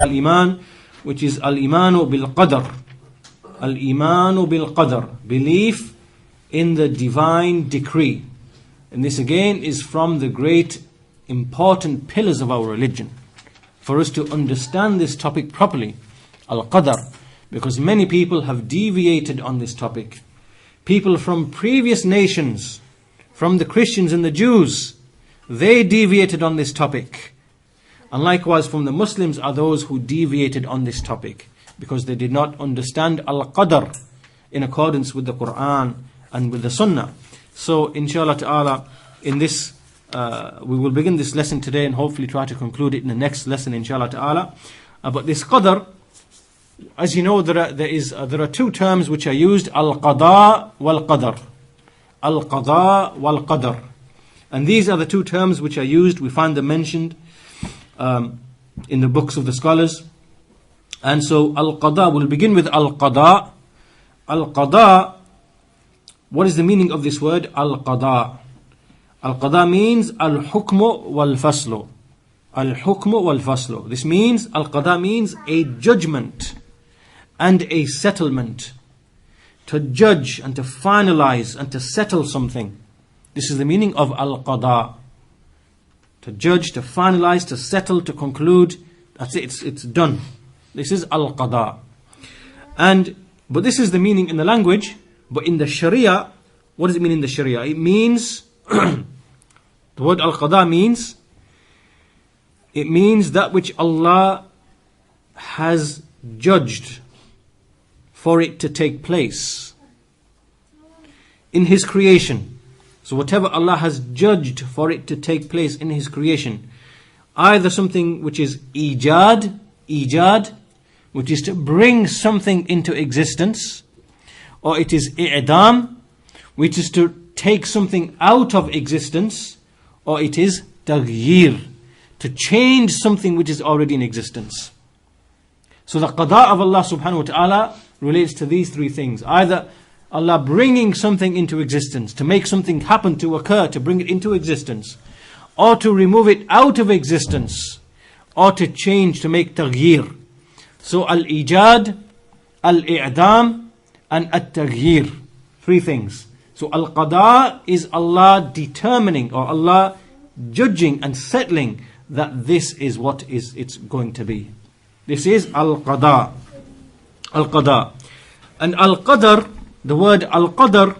al-iman, which is al-imanu bil-qadar. Al-imanu bil-qadar, belief in the divine decree. And this again is from the great important pillars of our religion. For us to understand this topic properly, al-qadar, because many people have deviated on this topic. People from previous nations, from the Christians and the Jews, they deviated on this topic. And likewise from the Muslims are those who deviated on this topic, because they did not understand al-qadar in accordance with the Quran and with the Sunnah. So inshallah ta'ala, in this we will begin this lesson today and hopefully try to conclude it in the next lesson inshallah ta'ala. But this qadar, as you know, there are two terms which are used, al-qada wal-qadar. Al-qada wal-qadar. And these are the two terms which are used. We find them mentioned in the books of the scholars. And so al-qada, we'll begin with al-qada. Al-qada, what is the meaning of this word? Al-qada. Al-qada means al-hukmu wal-faslu. Al-hukmu wal-faslu. This means, al-qada means a judgment and a settlement. To judge and to finalize and to settle something. This is the meaning of al-qada. To judge, to finalize, to settle, to conclude. That's it, it's done. This is al-qada. But this is the meaning in the language. But in the Sharia, what does it mean in the Sharia? It means, the word al-qada means, it means that which Allah has judged for it to take place in His creation. So whatever Allah has judged for it to take place in His creation, either something which is Iyaad, which is to bring something into existence, or it is I'dam, which is to take something out of existence, or it is Taghyir, to change something which is already in existence. So the qada of Allah subhanahu wa ta'ala relates to these three things. Either Allah bringing something into existence, to make something happen, to occur, to bring it into existence, or to remove it out of existence, or to change, to make taghyir. So al-ijad, al-i'dam, and at-taghyir. Three things. So al-qada is Allah determining, or Allah judging and settling that this is what it's going to be. This is al-qada. Al-qada. And al-qadar, the word al-qadar,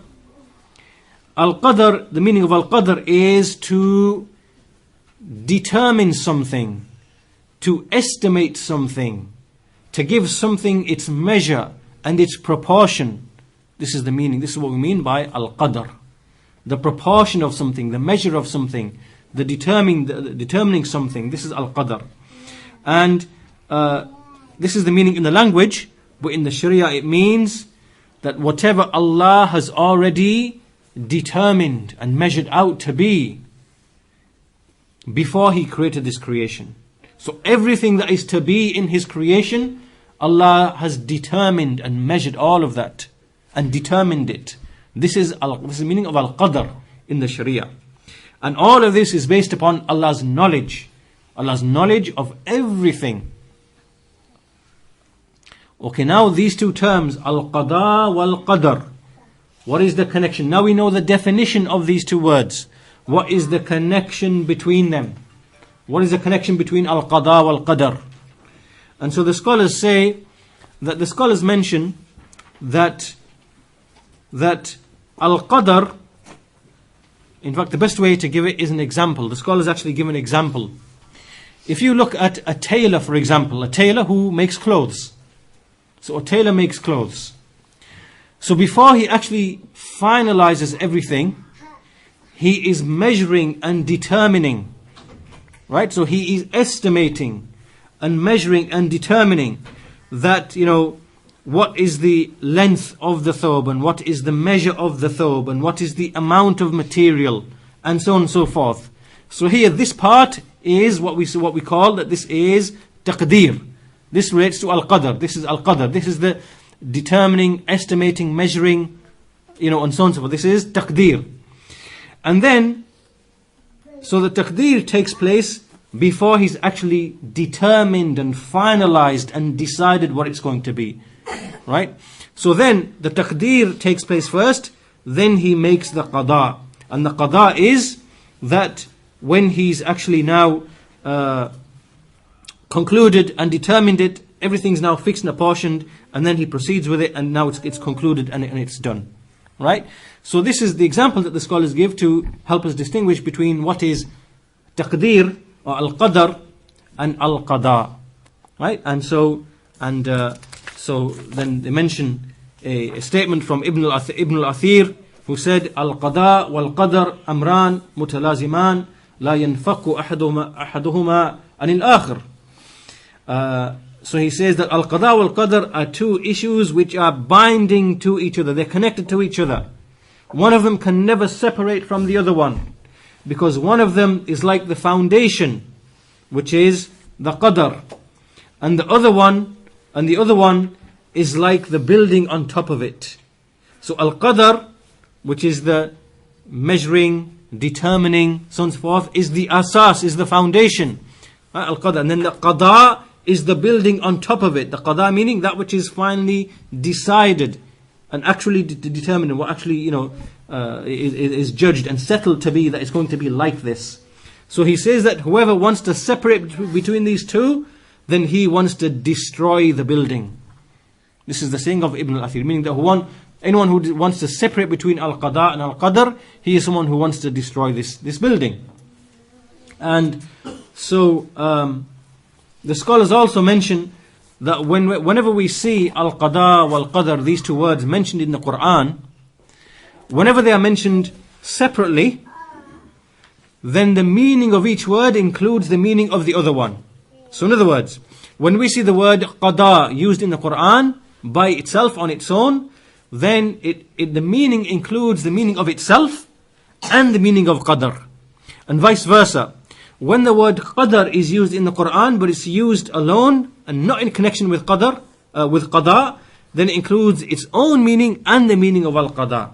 the meaning of al-qadar is to determine something, to estimate something, to give something its measure and its proportion. This is the meaning. This is what we mean by al-qadar. The proportion of something, the measure of something, the determining something. This is al-qadar. And this is the meaning in the language, but in the Sharia it means that whatever Allah has already determined and measured out to be before He created this creation. So everything that is to be in His creation, Allah has determined and measured all of that and determined it. This is the meaning of al-qadar in the Sharia. And all of this is based upon Allah's knowledge of everything. Okay, now these two terms, al-qada wal-qadar. What is the connection? Now we know the definition of these two words. What is the connection between them? What is the connection between al-qada wal-qadar? And so the scholars say, that the scholars mention that al-qadar, in fact the best way to give it is an example. The scholars actually give an example. If you look at a tailor, for example, a tailor who makes clothes. So a tailor makes clothes. So before he actually finalizes everything, he is measuring and determining. Right? So he is estimating and measuring and determining that, what is the length of the thobe, and what is the measure of the thobe, and what is the amount of material, and so on and so forth. So here, this part is what we call that this is taqdeer. This relates to al-qadar. This is al-qadar. This is the determining, estimating, measuring, and so on and so forth. This is taqdeer. And then, so the taqdeer takes place before he's actually determined and finalized and decided what it's going to be. Right? So then the taqdeer takes place first, then he makes the qada. And the qada is that when he's actually now concluded and determined it, everything's now fixed and apportioned, and then he proceeds with it, and now it's concluded and it's done. Right? So this is the example that the scholars give to help us distinguish between what is taqdeer or al-qadar and al-qada. Right? And so then they mention a statement from Ibn al-Athir, who said, al-qada wal-qadar amran mutalaziman la yanfaku ahaduhuma anil akhir. So he says that al-qada wal-qadar are two issues which are binding to each other. They're connected to each other. One of them can never separate from the other one, because one of them is like the foundation, which is the qadar, and the other one is like the building on top of it. So al-qadar, which is the measuring, determining, so on and so forth, is the asas, is the foundation. Al-qadar. And then the qada is the building on top of it. The qada meaning that which is finally decided and actually determined, and what actually is judged and settled to be that it's going to be like this. So he says that whoever wants to separate between these two, then he wants to destroy the building. This is the saying of Ibn al-Athir, meaning that anyone who wants to separate between al-qada and al-qadar, he is someone who wants to destroy this building. And so the scholars also mention that whenever we see al-qada wal-qadar, these two words mentioned in the Quran, whenever they are mentioned separately, then the meaning of each word includes the meaning of the other one. So in other words, when we see the word qada used in the Quran by itself on its own, then the meaning includes the meaning of itself and the meaning of qadar. And vice versa. When the word qadar is used in the Quran, but it's used alone and not in connection with qadar, with qada, then it includes its own meaning and the meaning of al-qada.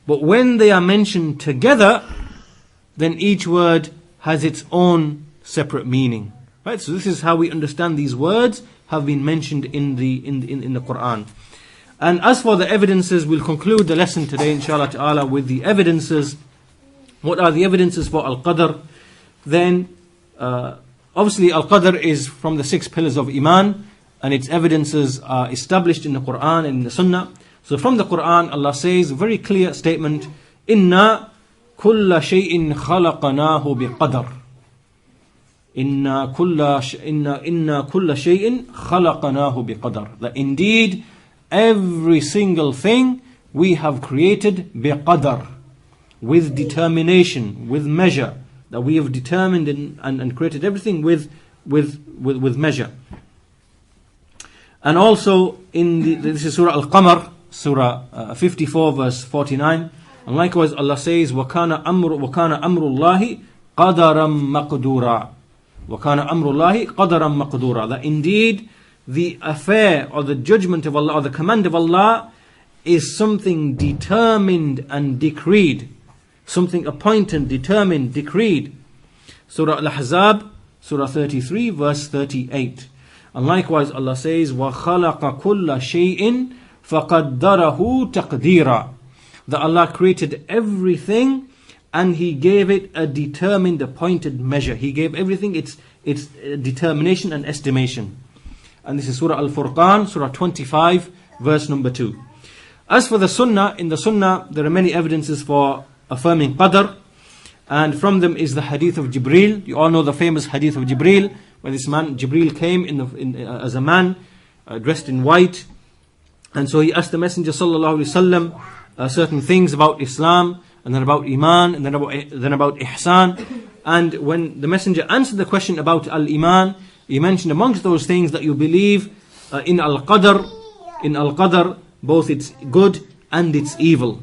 But when they are mentioned together, then each word has its own separate meaning. Right? So this is how we understand these words have been mentioned in the Quran. And as for the evidences, we'll conclude the lesson today, inshallah ta'ala, with the evidences. What are the evidences for al-qadar? Then, obviously al-qadar is from the 6 pillars of iman, and its evidences are established in the Quran and in the Sunnah. So from the Quran, Allah says, a very clear statement, Inna kulla shay'in khalaqnahu biqadar. Inna kulla shay'in khalaqnahu biqadar. That indeed, every single thing we have created biqadar, with determination, with measure. That we have determined and created everything with measure. And also this is Surah Al-Qamar, Surah 54 verse 49. And likewise Allah says, وَكَانَ أَمْرُ اللَّهِ قَدَرًا مَقْدُورًا. وَكَانَ أَمْرُ اللَّهِ قَدَرًا مَقْدُورًا. That indeed the affair or the judgment of Allah or the command of Allah is something determined and decreed. Something appointed, determined, decreed. Surah Al-Ahzab, Surah 33, verse 38. And likewise Allah says, وَخَلَقَ كُلَّ شَيْءٍ فَقَدَّرَهُ تَقْدِيرًا. That Allah created everything and He gave it a determined, appointed measure. He gave everything its determination and estimation. And this is Surah Al-Furqan, Surah 25, verse number 2. As for the Sunnah, in the Sunnah there are many evidences for affirming qadar, and from them is the hadith of Jibreel. You all know the famous hadith of Jibreel, where this man Jibreel came as a man dressed in white, and so he asked the Messenger sallallahu alaihi wasallam certain things about Islam, and then about Iman, and then about Ihsan. And when the Messenger answered the question about Al-Iman, he mentioned amongst those things that you believe in Al-Qadar, both its good and its evil.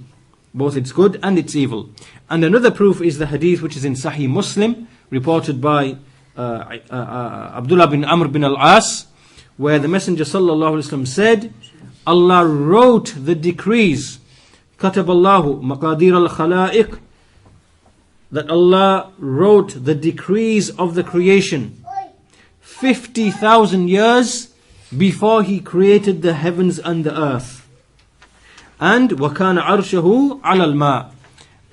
Both its good and its evil. And another proof is the hadith which is in Sahih Muslim, reported by Abdullah bin Amr bin al-As, where the Messenger sallallahu alaihi wasallam said, Allah wrote the decrees, كتب الله مقادير الخلائق, that Allah wrote the decrees of the creation 50,000 years before He created the heavens and the earth. And وَكَانَ عَرْشَهُ عَلَى الْمَاءِ,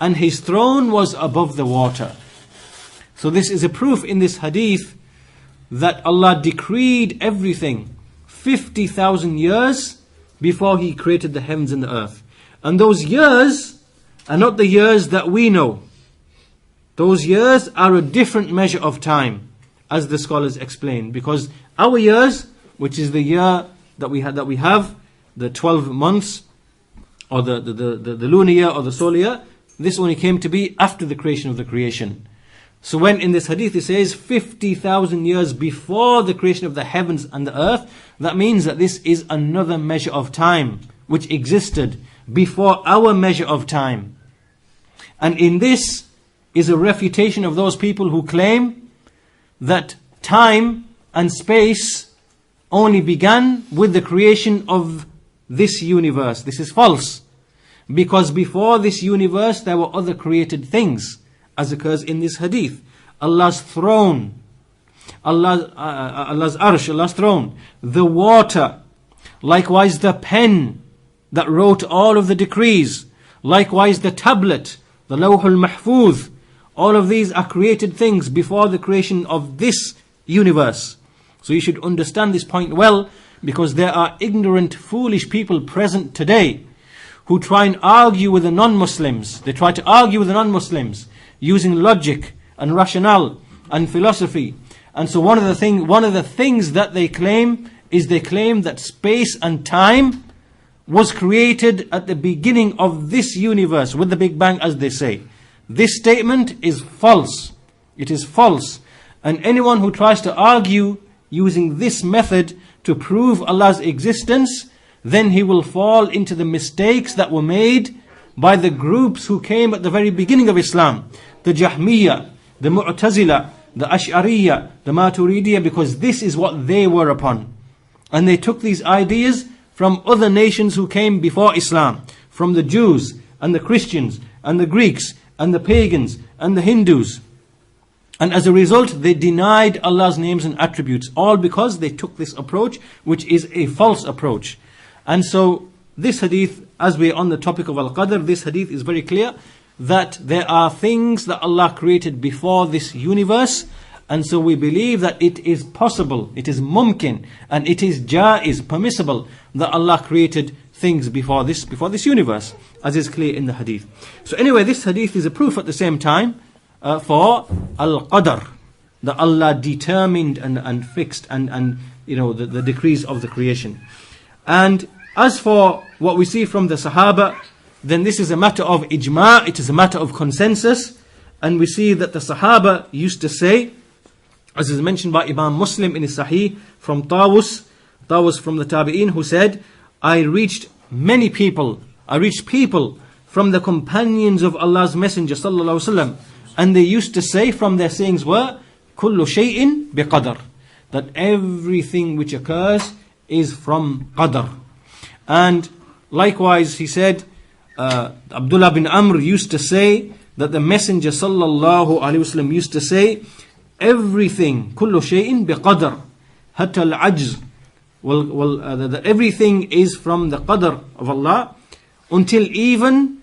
and His throne was above the water. So this is a proof in this hadith that Allah decreed everything 50,000 years before He created the heavens and the earth. And those years are not the years that we know. Those years are a different measure of time, as the scholars explain, because our years, which is the year that we have, the 12 months, or the lunar year or the solar year, this only came to be after the creation of the creation. So when in this hadith it says 50,000 years before the creation of the heavens and the earth, that means that this is another measure of time which existed before our measure of time. And in this is a refutation of those people who claim that time and space only began with the creation of this universe. This is false, because before this universe there were other created things, as occurs in this hadith. Allah's throne, Allah's arsh, Allah's throne, the water, likewise the pen that wrote all of the decrees, likewise the tablet, the Lawhul Mahfuz. All of these are created things before the creation of this universe. So you should understand this point well, because there are ignorant, foolish people present today who try and argue with the non-Muslims. They try to argue with the non-Muslims using logic and rationale and philosophy. And so one of the things that they claim is they claim that space and time was created at the beginning of this universe with the Big Bang, as they say. This statement is false. It is false. And anyone who tries to argue using this method to prove Allah's existence, then he will fall into the mistakes that were made by the groups who came at the very beginning of Islam. The Jahmiyyah, the Mu'tazila, the Ash'ariyya, the Maturidiyya, because this is what they were upon. And they took these ideas from other nations who came before Islam, from the Jews and the Christians and the Greeks and the pagans and the Hindus. And as a result, they denied Allah's names and attributes, all because they took this approach, which is a false approach. And so this hadith, as we're on the topic of Al-Qadr, this hadith is very clear that there are things that Allah created before this universe. And so we believe that it is possible, it is mumkin, and it is jaiz, permissible, that Allah created things before this universe, as is clear in the hadith. So anyway, this hadith is a proof at the same time for Al-Qadr, that Allah determined and fixed and the decrees of the creation. And as for what we see from the Sahaba, then this is a matter of ijma', it is a matter of consensus. And we see that the Sahaba used to say, as is mentioned by Imam Muslim in his Sahih, from Tawus from the Tabi'in, who said, I reached people from the companions of Allah's Messenger sallallahu alaihi wasallam, and they used to say from their sayings were, kullu shay'in biqadar, that everything which occurs is from qadar. And likewise he said, Abdullah bin Amr used to say that the Messenger sallallahu alaihi wasallam used to say, everything, kullu shay'in biqadar, hatta al-ajz, that everything is from the qadar of Allah, until even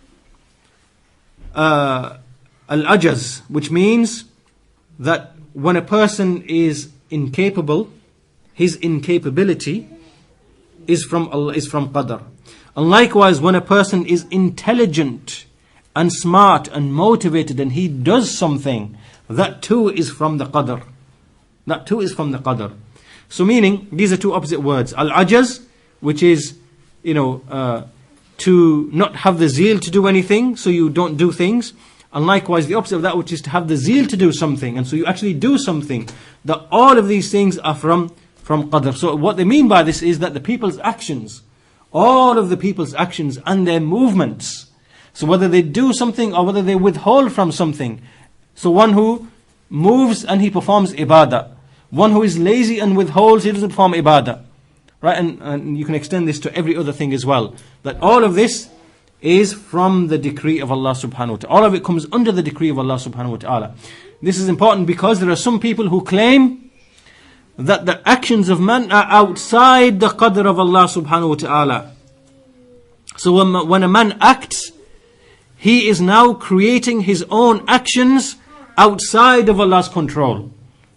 al-ajaz, which means that when a person is incapable, his incapability is from Allah, is from qadar. And likewise, when a person is intelligent and smart and motivated and he does something, that too is from the qadar. That too is from the qadar. So meaning, these are two opposite words. Al-ajaz, which is, to not have the zeal to do anything, so you don't do things. And likewise, the opposite of that, which is to have the zeal to do something, and so you actually do something. That all of these things are from qadar. So what they mean by this is that the people's actions, all of the people's actions and their movements, so whether they do something or whether they withhold from something. So one who moves and he performs ibadah, one who is lazy and withholds, he doesn't perform ibadah. Right? And you can extend this to every other thing as well. That all of this is from the decree of Allah subhanahu wa ta'ala. All of it comes under the decree of Allah subhanahu wa ta'ala. This is important because there are some people who claim that the actions of man are outside the qadr of Allah subhanahu wa ta'ala. So when a man acts, he is now creating his own actions outside of Allah's control.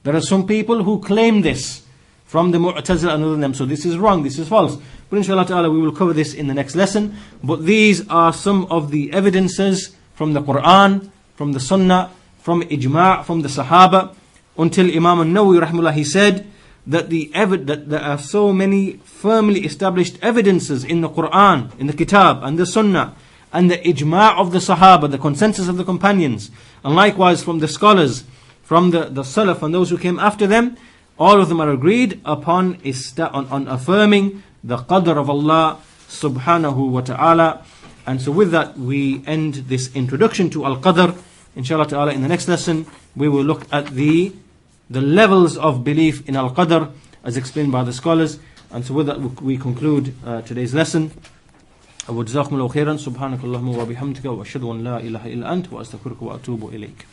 There are some people who claim this from the Mu'tazila and other than them. So this is wrong, this is false. But inshallah ta'ala we will cover this in the next lesson. But these are some of the evidences from the Quran, from the Sunnah, from Ijma', from the Sahaba, until Imam al-Nawawi rahimahullah, he said that that there are so many firmly established evidences in the Quran, in the Kitab and the Sunnah, and the Ijma' of the Sahaba, the consensus of the companions, and likewise from the scholars, from the Salaf and those who came after them. All of them are agreed upon affirming the qadr of Allah subhanahu wa ta'ala. And so with that we end this introduction to Al-Qadr. Inshallah ta'ala in the next lesson we will look at the levels of belief in Al-Qadr as explained by the scholars. And so with that we conclude today's lesson. وجزاكم الله خيرا سبحانك اللهم وبحمدك وأشهد أن لا إله إلا أنت وأستغفرك وأتوب إليك.